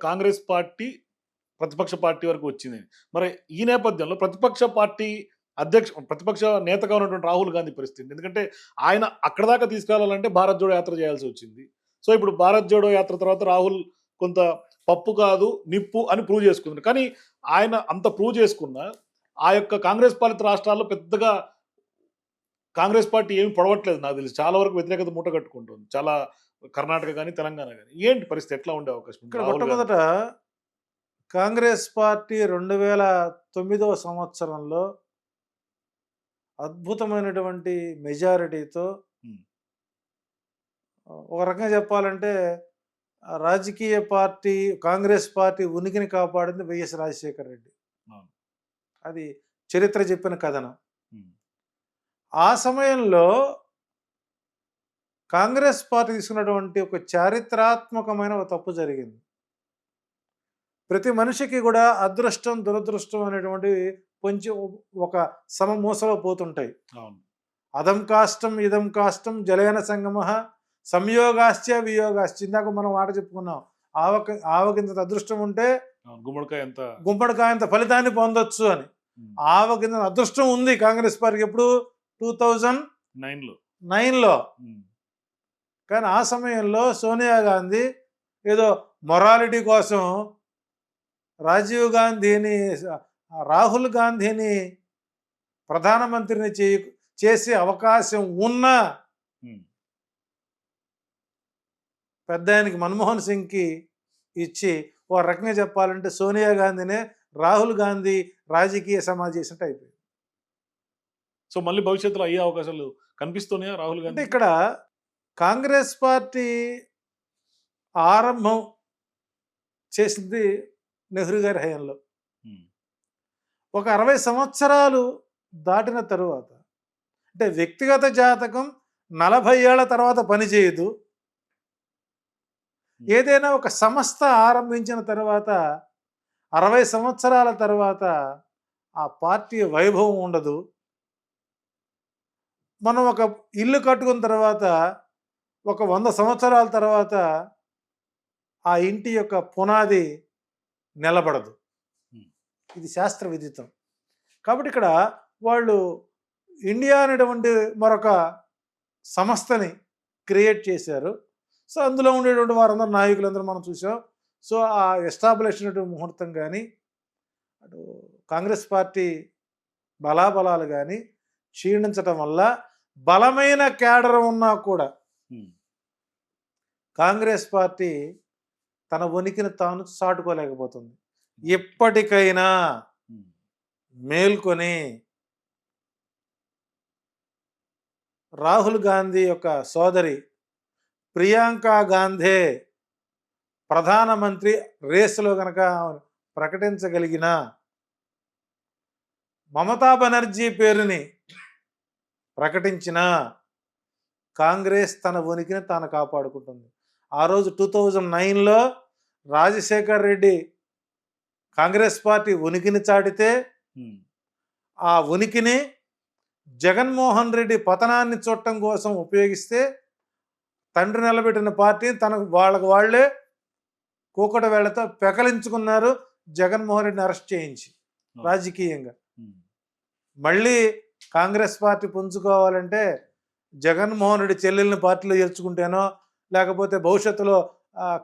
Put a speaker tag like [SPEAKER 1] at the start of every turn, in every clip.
[SPEAKER 1] Congress party ప్రతిపక్ష party వరకు వచ్చింది. మరి ఈ నేపథ్యంలో ప్రతిపక్ష నేతగా ఉన్నటువంటి రాహుల్ గాంధీ పరిస్థితి. ఎందుకంటే ఆయన అక్కడి దాకా తీసుకెళ్లాలంటే భారత్ జోడో యాత్ర చేయాల్సి వచ్చింది. సో ఇప్పుడు భారత్ జోడో యాత్ర తర్వాత రాహుల్ కొంత పప్పు కాదు నిప్పు అని ప్రూవ్ చేసుకున్నారు. కానీ ఆయన అంత ప్రూవ్ చేసుకున్న ఆ యొక్క కాంగ్రెస్ పాలిత రాష్ట్రాల్లో పెద్దగా కాంగ్రెస్ పార్టీ ఏమి పొడవట్లేదు నాకు తెలిసి. చాలా వరకు వ్యతిరేకత మూట కట్టుకుంటుంది. చాలా కర్ణాటక గాని, తెలంగాణ గాని. ఏంటి పరిస్థితి ఎట్లా ఉండే అవకాశం ఉంది?
[SPEAKER 2] ఇక్కడ
[SPEAKER 1] రాహుల్ గాంధీ
[SPEAKER 2] మొట్టమొదట కాంగ్రెస్ పార్టీ 2009 సంవత్సరంలో అద్భుతమైనటువంటి మెజారిటీతో
[SPEAKER 1] హ్మ్.
[SPEAKER 2] ఒక రకంగా చెప్పాలంటే రాజకీయ పార్టీ కాంగ్రెస్ పార్టీ ఉనికిని కాపాడింది వైఎస్ రాజశేఖర రెడ్డి.
[SPEAKER 1] అవును.
[SPEAKER 2] అది చరిత్ర చెప్పిన కథనం.
[SPEAKER 1] హ్మ్.
[SPEAKER 2] ఆ సమయంలో కాంగ్రెస్ పార్టీ తీసుకున్నటువంటి ఒక చారిత్రాత్మకమైన ఒక తప్పు జరిగింది. ప్రతి మనిషికి కూడా అదృష్టం, దురదృష్టం అనేటువంటివి కొంచెం ఒక సమమూసలో పోతుంటాయి.
[SPEAKER 1] అవును.
[SPEAKER 2] అదం కాష్టం ఇదం కాష్టం జలయన సంగమః సంయోగాశ్చ వియోగాశ్చ. ఇందాక మనం మాట చెప్పుకున్నాం. ఆవకింత అదృష్టం ఉంటే
[SPEAKER 1] అవును. గుమ్మడికాయ ఎంత
[SPEAKER 2] గుమ్మడికాయంత ఫలితాన్ని పొందొచ్చు అని.
[SPEAKER 1] హ్మ్.
[SPEAKER 2] ఆవకింత అదృష్టం ఉంది కాంగ్రెస్ పార్టీకి ఎప్పుడు 2009లో.
[SPEAKER 1] 9లో. హ్మ్.
[SPEAKER 2] కానీ ఆ సమయంలో సోనియా గాంధీ ఏదో మొరాలిటీ కోసం రాహుల్ గాంధీని ప్రధానమంత్రిని చేసే అవకాశం ఉన్నా
[SPEAKER 1] హ్మ్.
[SPEAKER 2] పెద్ద ఆయనకి మన్మోహన్ సింగ్కి ఇచ్చి ఓ రకంగా చెప్పాలంటే సోనియా గాంధీనే రాహుల్ గాంధీ రాజకీయ సమాధి చేసినట్టు అయిపోయింది.
[SPEAKER 1] సో మళ్ళీ భవిష్యత్తులో అయ్యే అవకాశాలు కనిపిస్తున్నాయా రాహుల్
[SPEAKER 2] అంటే
[SPEAKER 1] గాంధీ?
[SPEAKER 2] ఇక్కడ కాంగ్రెస్ పార్టీ ఆరంభం చేసింది నెహ్రూ గారి హయాంలో.
[SPEAKER 1] హ్మ్.
[SPEAKER 2] ఒక 60 సంవత్సరాలు దాటిన తరువాత అంటే వ్యక్తిగత జాతకం 40 ఏళ్ల తర్వాత పనిచేయదు. ఏదైనా ఒక సంస్థ ఆరంభించిన తర్వాత 60 సంవత్సరాల తర్వాత ఆ పార్టీ వైభవం ఉండదు. మనం ఒక ఇల్లు కట్టుకున్న తర్వాత ఒక 100 సంవత్సరాల తర్వాత ఆ ఇంటి యొక్క పునాది నిలబడదు.
[SPEAKER 1] హ్మ్.
[SPEAKER 2] ఇది శాస్త్ర విదితం. కాబట్టి ఇక్కడ వాళ్ళు ఇండియా అనేటువంటి మరొక సంస్థని క్రియేట్ చేశారు. సో అందులో ఉండేటువంటి వారందరూ నాయకులందరూ మనం చూసాం. సో ఆ ఎస్టాబ్లిష్ అయినటువంటి ముహూర్తం కానీ అటు కాంగ్రెస్ పార్టీ బలాబలాలు కానీ క్షీణించటం వల్ల బలమైన క్యాడర్ ఉన్నా కూడా
[SPEAKER 1] హ్మ్.
[SPEAKER 2] కాంగ్రెస్ పార్టీ తన ఉనికిని తాను చాటుకోలేకపోతుంది. ఎప్పటికైనా
[SPEAKER 1] హ్మ్.
[SPEAKER 2] మేల్కొని రాహుల్ గాంధీ యొక్క సోదరి ప్రియాంకా గాంధీ ప్రధానమంత్రి రేసులో కనుక ప్రకటించగలిగిన మమతా బెనర్జీ పేరుని ప్రకటించిన కాంగ్రెస్ తన ఉనికిని తాను కాపాడుకుంటుంది. ఆ రోజు 2009లో రాజశేఖర్ రెడ్డి కాంగ్రెస్ పార్టీ ఉనికిని చాటితే
[SPEAKER 1] హ్మ్.
[SPEAKER 2] ఆ ఉనికిని జగన్మోహన్ రెడ్డి పతనాన్ని చూడటం కోసం ఉపయోగిస్తే తండ్రి నిలబెట్టిన పార్టీ వాళ్ళే కూకట వేళ్లతో పెకలించుకున్నారు జగన్మోహన్ రెడ్డిని అరెస్ట్ చేయించి రాజకీయంగా.
[SPEAKER 1] హ్మ్.
[SPEAKER 2] మళ్ళీ కాంగ్రెస్ పార్టీ పుంజుకోవాలంటే జగన్మోహన్ రెడ్డి చెల్లెల్ని పార్టీలో చేర్చుకుంటేనో లేకపోతే భవిష్యత్తులో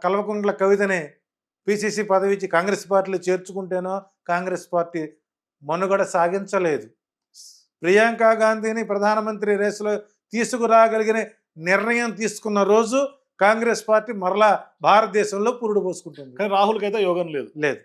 [SPEAKER 2] కల్వకుంట్ల కవితని పిసిసి పదవి ఇచ్చి కాంగ్రెస్ పార్టీలో చేర్చుకుంటేనో కాంగ్రెస్ పార్టీ మనుగడ సాగించలేదు. ప్రియాంకా గాంధీని ప్రధానమంత్రి రేసులో తీసుకురాగలిగిన నిర్ణయం తీసుకున్న రోజు కాంగ్రెస్ పార్టీ మరలా భారతదేశంలో పురుడు పోసుకుంటుంది.
[SPEAKER 1] కానీ రాహుల్‌కైతే యోగం లేదు.
[SPEAKER 2] లేదు.